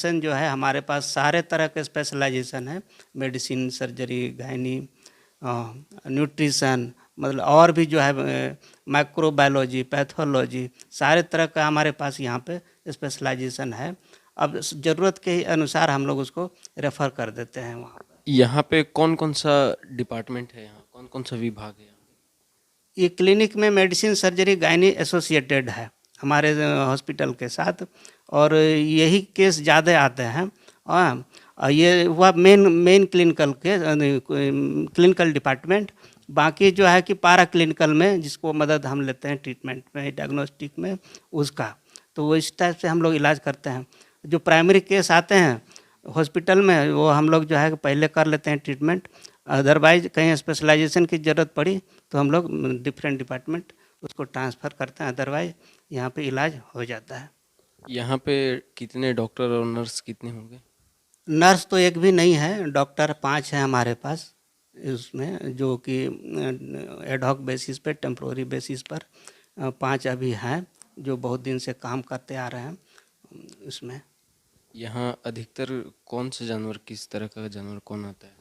जो है हमारे पास सारे तरह के स्पेशलाइजेशन है, मेडिसिन, सर्जरी, गायनी, न्यूट्रिशन, मतलब और भी जो है माइक्रोबायोलॉजी, पैथोलॉजी, सारे तरह का हमारे पास यहाँ पे स्पेशलाइजेशन है। अब ज़रूरत के अनुसार हम लोग उसको रेफ़र कर देते हैं वहाँ पर। यहाँ पे कौन कौन सा डिपार्टमेंट है, यहाँ कौन कौन सा विभाग है यहाँ? ये क्लिनिक में मेडिसिन, सर्जरी, गायनी एसोसिएटेड है हमारे हॉस्पिटल के साथ, और यही केस ज़्यादा आते हैं। और ये हुआ मेन मेन क्लिनिकल डिपार्टमेंट। बाकी जो है कि पारा क्लिनिकल में जिसको मदद हम लेते हैं ट्रीटमेंट में, डायग्नोस्टिक में, उसका तो वो इस टाइप से हम लोग इलाज करते हैं। जो प्राइमरी केस आते हैं हॉस्पिटल में वो हम लोग जो है कि पहले कर लेते हैं ट्रीटमेंट, अदरवाइज कहीं स्पेशलाइजेशन की ज़रूरत पड़ी तो हम लोग डिफरेंट डिपार्टमेंट उसको ट्रांसफ़र करते हैं, अदरवाइज यहाँ पे इलाज हो जाता है। यहाँ पे कितने डॉक्टर और नर्स कितने होंगे? नर्स तो एक भी नहीं है, डॉक्टर 5 हैं हमारे पास उसमें, जो कि एड हॉक बेसिस पे, टेम्प्रोरी बेसिस पर 5 अभी हैं जो बहुत दिन से काम करते आ रहे हैं उसमें। यहाँ अधिकतर कौन से जानवर, किस तरह का जानवर कौन आता है?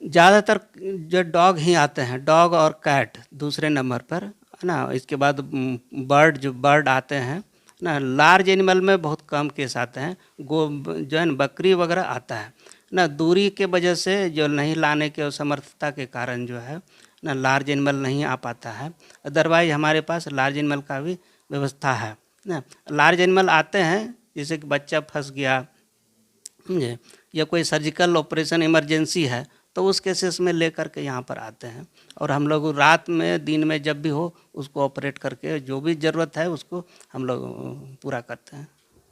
ज़्यादातर जो डॉग ही आते हैं, डॉग और कैट दूसरे नंबर पर है ना। इसके बाद बर्ड आते हैं ना। लार्ज एनिमल में बहुत कम केस आते हैं। जो है ना बकरी वगैरह आता है ना, दूरी के वजह से जो नहीं लाने के असमर्थता के कारण जो है ना लार्ज एनिमल नहीं आ पाता है। अदरवाइज हमारे पास लार्ज एनिमल का भी व्यवस्था है ना। लार्ज एनिमल आते हैं जैसे कि बच्चा फंस गया, समझे, या कोई सर्जिकल ऑपरेशन इमरजेंसी है तो उस केसेस में लेकर के यहाँ पर आते हैं, और हम लोग रात में दिन में जब भी हो उसको ऑपरेट करके जो भी ज़रूरत है उसको हम लोग पूरा करते हैं।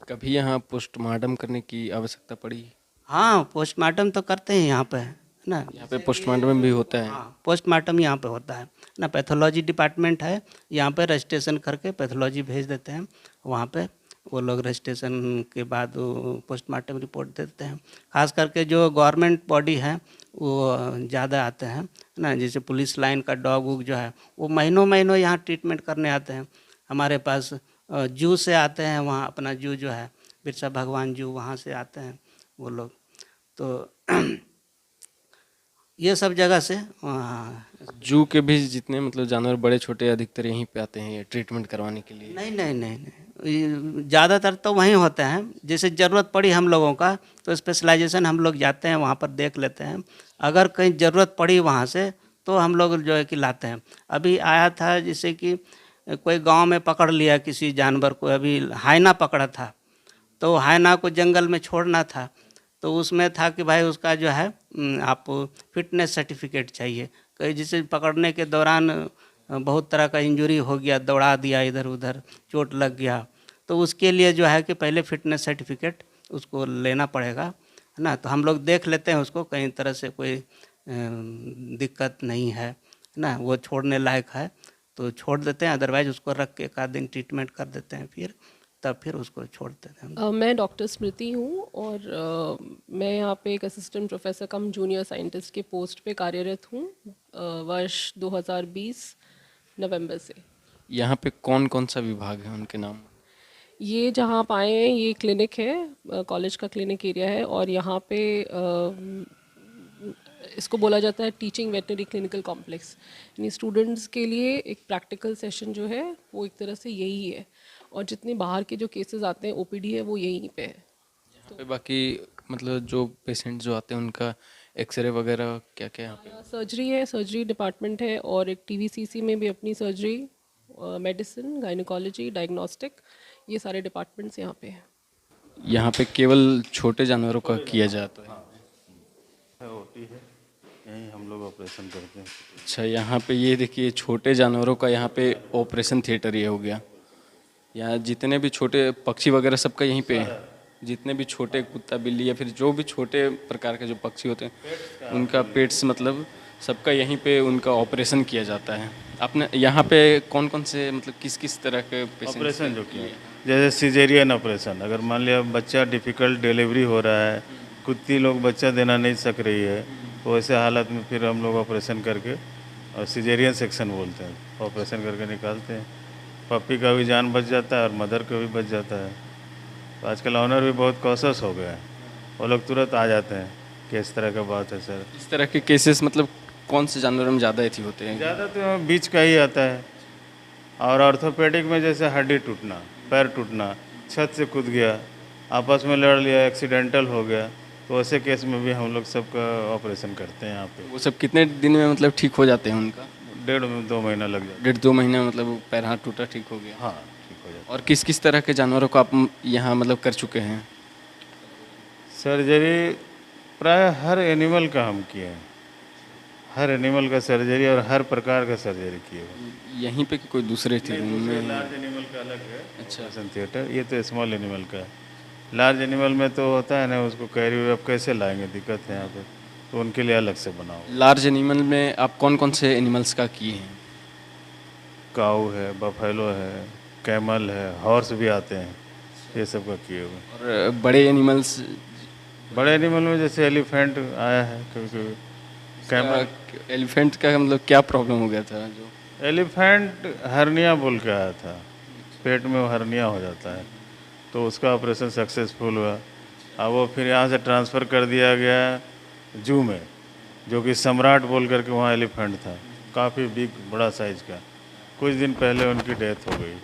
कभी यहाँ पोस्टमार्टम करने की आवश्यकता पड़ी? हाँ, पोस्टमार्टम तो करते हैं यहाँ पे है ना। यहाँ पे पोस्टमार्टम भी होता है? हाँ, पोस्टमार्टम यहाँ पे होता है ना। पैथोलॉजी डिपार्टमेंट है यहाँ पे, रजिस्ट्रेशन करके पैथोलॉजी भेज देते हैं वहाँ पे। वो लोग रजिस्ट्रेशन के बाद पोस्टमार्टम रिपोर्ट देते हैं। खास करके जो गवर्नमेंट बॉडी है वो ज़्यादा आते हैं ना, जैसे पुलिस लाइन का डॉग वूग जो है वो महीनों महीनों यहाँ ट्रीटमेंट करने आते हैं हमारे पास। जू से आते हैं, वहाँ अपना जू जो है बिरसा भगवान जू, वहाँ से आते हैं वो लोग। तो ये सब जगह से जू के भी जितने मतलब जानवर बड़े छोटे अधिकतर यहीं पे आते हैं ट्रीटमेंट करवाने के लिए? नहीं नहीं नहीं नहीं, ज़्यादातर तो वहीं होते हैं। जैसे ज़रूरत पड़ी हम लोगों का तो स्पेशलाइजेशन हम लोग जाते हैं वहाँ पर देख लेते हैं। अगर कहीं ज़रूरत पड़ी वहाँ से तो हम लोग जो है कि लाते हैं। अभी आया था जैसे कि कोई गांव में पकड़ लिया किसी जानवर को, अभी हाइना पकड़ा था, तो हाइना को जंगल में छोड़ना था, तो उसमें था कि भाई उसका जो है आप फिटनेस सर्टिफिकेट चाहिए। कहीं जैसे पकड़ने के दौरान बहुत तरह का इंजरी हो गया, दौड़ा दिया इधर उधर, चोट लग गया, तो उसके लिए जो है कि पहले फिटनेस सर्टिफिकेट उसको लेना पड़ेगा है ना। तो हम लोग देख लेते हैं उसको, कहीं तरह से कोई दिक्कत नहीं है ना, वो छोड़ने लायक है तो छोड़ देते हैं, अदरवाइज उसको रख के एक आध दिन ट्रीटमेंट कर देते हैं, फिर तब फिर उसको छोड़ देते हैं। मैं डॉक्टर स्मृति हूँ और मैं यहाँ पे एक असिस्टेंट प्रोफेसर कम जूनियर साइंटिस्ट के पोस्ट पे कार्यरत हूँ वर्ष 2020 नवंबर से। यहाँ पे कौन कौन सा विभाग है, उनके नाम? ये जहाँ आप आए हैं ये क्लिनिक है, कॉलेज का क्लिनिक एरिया है, और यहाँ पे इसको बोला जाता है टीचिंग वेटनरी क्लिनिकल कॉम्प्लेक्स। यानी स्टूडेंट्स के लिए एक प्रैक्टिकल सेशन जो है वो एक तरह से यही है, और जितने बाहर के जो केसेस आते हैं ओपीडी है वो यहीं पे है। यहाँ पे बाकी मतलब जो पेशेंट जो आते हैं उनका एक्सरे वगैरह क्या क्या यहाँ पे? सर्जरी है, सर्जरी डिपार्टमेंट है, और एक टीवीसीसी में भी अपनी सर्जरी, मेडिसिन, गायनिकोलॉजी, डायग्नोस्टिक, ये सारे डिपार्टमेंट्स यहाँ पे हैं। यहाँ पे केवल छोटे जानवरों का किया जाता है? होती है, यहीं हम लोग ऑपरेशन करते हैं। अच्छा, यहाँ पे ये देखिए छोटे जानवरों का यहाँ पे ऑपरेशन थिएटर ये हो गया। यहाँ जितने भी छोटे पक्षी वगैरह सबका यहीं पे है। जितने भी छोटे कुत्ता बिल्ली या फिर जो भी छोटे प्रकार के जो पक्षी होते हैं उनका पेट्स मतलब सबका यहीं पे उनका ऑपरेशन किया जाता है। आपने यहाँ पे कौन कौन से मतलब किस किस तरह के पेशेंट ऑपरेशन जो किया, जैसे सिजेरियन ऑपरेशन, अगर मान लिया बच्चा डिफ़िकल्ट डिलीवरी हो रहा है, कुत्ती लोग बच्चा देना नहीं सक रही है, तो ऐसे हालत में फिर हम लोग ऑपरेशन करके, और सिजेरियन सेक्शन बोलते हैं, ऑपरेशन करके निकालते हैं। पप्पी का भी जान बच जाता है और मदर का भी बच जाता है। तो आजकल ऑनर भी बहुत कॉशस हो गए हैं, वो लोग तुरंत आ जाते हैं कि इस तरह का बात है सर। इस तरह के केसेस मतलब कौन से जानवरों में ज़्यादा एथी होते हैं? ज़्यादा तो बीच का ही आता है, और ऑर्थोपेडिक में जैसे हड्डी टूटना, पैर टूटना, छत से कूद गया, आपस में लड़ लिया, एक्सीडेंटल हो गया, तो ऐसे केस में भी हम लोग सबका ऑपरेशन करते हैं यहाँ पे। वो सब कितने दिन में मतलब ठीक हो जाते हैं उनका? 1.5-2 महीना लग जाता 1.5-2 महीने में मतलब पैर हाथ टूटा ठीक हो गया? है। हाँ, ठीक हो जाता और किस किस तरह के जानवरों को आप यहाँ मतलब कर चुके हैं? है। सर्जरी प्राय हर एनिमल का हम किए हैं, हर एनिमल का सर्जरी और हर प्रकार का सर्जरी किए हुए। यहीं पे कि कोई दूसरे थे उनमें? लार्ज एनिमल का अलग है अच्छा। ऑपरेशन थिएटर, ये तो स्मॉल एनिमल का है। लार्ज एनिमल में तो होता है ना, उसको कैरी अब कैसे लाएंगे, दिक्कत है यहाँ पे, तो उनके लिए अलग से बनाओ। लार्ज एनिमल में आप कौन कौन से एनिमल्स का किए हैं? काऊ है, बफेलो है, कैमल है, हॉर्स भी आते हैं, ये सब का किए हुए। और बड़े एनिमल्स? बड़े एनिमल में जैसे एलिफेंट आया है, क्योंकि कैमल, एलिफेंट का मतलब क्या प्रॉब्लम हो गया था जो? एलिफेंट हर्निया बोल के आया था, पेट में हर्निया हो जाता है, तो उसका ऑपरेशन सक्सेसफुल हुआ। अब वो फिर यहाँ से ट्रांसफ़र कर दिया गया जू में, जो कि सम्राट बोल करके वहाँ एलिफेंट था, काफ़ी बिग बड़ा साइज़ का। कुछ दिन पहले उनकी डेथ हो गई,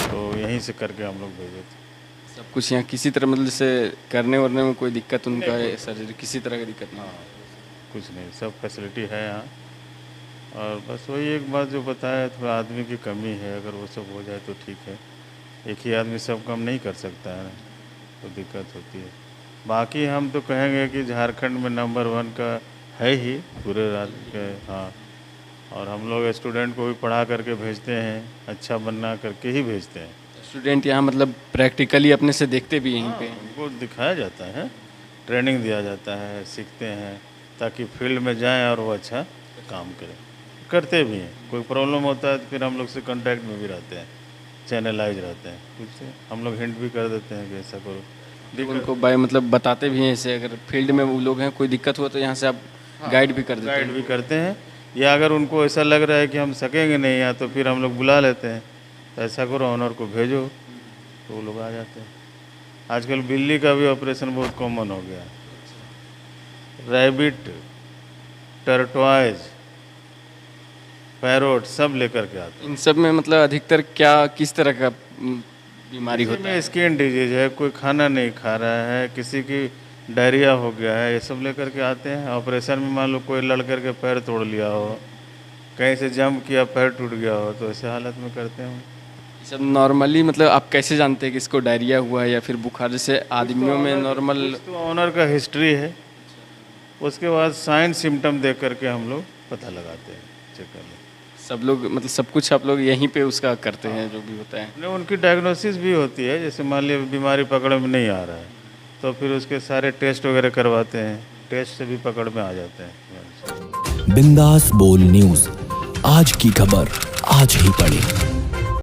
तो यहीं से करके हम लोग भेजे थे। सब कुछ यहाँ किसी तरह मतलब जैसे करने वरने में कोई दिक्कत उनका सर्जरी किसी तरह की दिक्कत नहीं? कुछ नहीं, सब फैसिलिटी है यहाँ, और बस वही एक बात जो बताया, थोड़ा आदमी की कमी है, अगर वो सब हो जाए तो ठीक है। एक ही आदमी सब काम नहीं कर सकता है ना, तो दिक्कत होती है। बाकी हम तो कहेंगे कि झारखंड में नंबर 1 का है ही पूरे राज्य के। हाँ, और हम लोग स्टूडेंट को भी पढ़ा करके भेजते हैं, अच्छा बनना करके ही भेजते हैं। स्टूडेंट यहाँ मतलब प्रैक्टिकली अपने से देखते भी यहीं पे? उनको दिखाया जाता है, ट्रेनिंग दिया जाता है, सीखते हैं, ताकि फील्ड में जाएं और वो अच्छा काम करें। करते भी हैं, कोई प्रॉब्लम होता है तो फिर हम लोग से कांटेक्ट में भी रहते हैं, चैनलाइज रहते हैं, कुछ हम लोग हिंट भी कर देते हैं कि ऐसा करो। उनको बाय मतलब बताते भी हैं, ऐसे अगर फील्ड में वो लोग हैं कोई दिक्कत हो तो यहाँ से आप गाइड भी कर देते हैं? गाइड भी करते हैं, या अगर उनको ऐसा लग रहा है कि हम सकेंगे नहीं यहाँ, तो फिर हम लोग बुला लेते हैं, तो ऐसा करो ऑनर को भेजो, तो वो लोग आ जाते हैं। आजकल बिल्ली का भी ऑपरेशन बहुत कॉमन हो गया है, रैबिट, टर्टवाइज, पैरोट सब लेकर के आते हैं। इन सब में मतलब अधिकतर क्या किस तरह का बीमारी किसी होता है? में स्किन डिजीज है, कोई खाना नहीं खा रहा है, किसी की डायरिया हो गया है, ये सब लेकर के आते हैं। ऑपरेशन में मान लो कोई लड़ करके पैर तोड़ लिया हो, कहीं से जंप किया पैर टूट गया हो, तो ऐसे हालत में करते हैं। ये सब नॉर्मली मतलब आप कैसे जानते हैं कि इसको डायरिया हुआ है या फिर बुखार? जैसे आदमियों में नॉर्मल तो ऑनर का हिस्ट्री है, उसके बाद साइन सिम्टम देख करके हम लोग पता लगाते हैं, चेक कर लेते हैं। सब लोग मतलब सब कुछ आप लोग यहीं पे उसका करते हैं जो भी होता है? नहीं, उनकी डायग्नोसिस भी होती है, जैसे मान लिया बीमारी पकड़ में नहीं आ रहा है, तो फिर उसके सारे टेस्ट वगैरह करवाते हैं, टेस्ट से भी पकड़ में आ जाते हैं। बिंदास बोल न्यूज, आज की खबर आज ही पढ़ें।